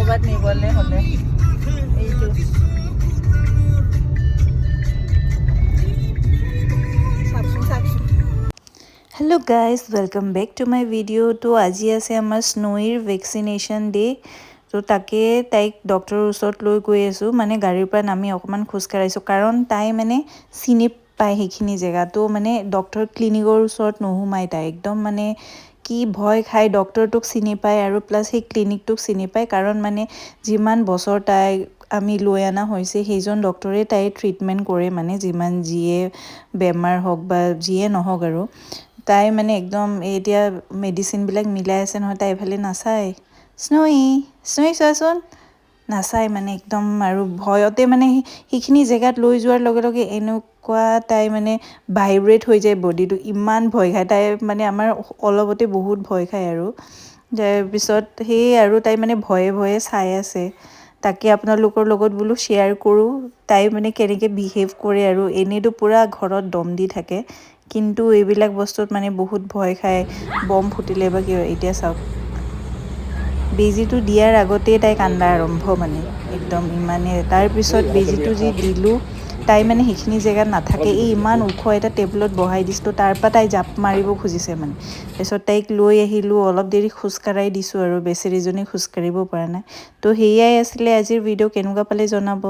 ক'ৰবাত নিবলৈ হ'লে এইটো hello guys welcome back to my video. तो आज আছে আমাৰ স্নোইৰ ভেকচিনেশ্যন ডে। তো তাকে তাইক ডক্টৰৰ ওচৰত লৈ গৈ আছোঁ, মানে গাড়ীৰ পৰা নামি অকণমান খোজকাঢ়িছোঁ কাৰণ তাই মানে চিনি পায় সেইখিনি জেগা। তো মানে ডক্টৰ ক্লিনিকৰ ওচৰত নোসোমায় তাই, একদম মানে কি ভয় খায়। ডক্টৰটোক চিনি পায় আৰু প্লাছ সেই ক্লিনিকটোক চিনি পায় কাৰণ মানে যিমান বছৰ তাইক আমি লৈ অনা হৈছে সেইজন ডক্টৰে তাইৰ ট্ৰিটমেণ্ট কৰে, মানে যিমান যিয়ে বেমাৰ হওক বা যিয়ে নহওক আৰু তাই মানে একদম এতিয়া মেডিচিনবিলাক মিলাই আছে নহয়, তাই এইফালে নাচায়। স্নোই স্নোই চোৱাচোন, নাচায় মানে একদম, আৰু ভয়তে মানে সেইখিনি জেগাত লৈ যোৱাৰ লগে লগে এনেকুৱা তাই মানে ভাইব্ৰেট হৈ যায় বডিটো, ইমান ভয় খায় তাই। মানে আমাৰ অলপতে বহুত ভয় খায় আৰু তাৰপিছত সেই আৰু তাই মানে ভয়ে ভয়ে চাই আছে। তাকে আপোনালোকৰ লগত বোলো শ্বেয়াৰ কৰোঁ তাই মানে কেনেকৈ বিহেভ কৰে। আৰু এনেইতো পূৰা ঘৰত দম দি থাকে, কিন্তু এইবিলাক বস্তুত মানে বহুত ভয় খায়, বম ফুটিলে বা কিয়। এতিয়া চাওক, বেজীটো দিয়াৰ আগতেই তাই কান্দা আৰম্ভ, মানে একদম ইমানেই। তাৰপিছত বেজীটো যি দিলোঁ, তাই মানে সেইখিনি জেগাত নাথাকে, এই ইমান ওখ এটা টেবুলত বহাই দিছিলোঁ, তাৰ পৰা তাই জাপ মাৰিব খুজিছে মানে। তাৰপিছত তাইক লৈ আহিলোঁ, অলপ দেৰি খোজকাঢ়াই দিছোঁ আৰু বেচেৰীজনী খোজকাঢ়িব পৰা নাই। তো সেয়াই আছিলে আজিৰ ভিডিঅ'। কেনেকুৱা পালে জনাব।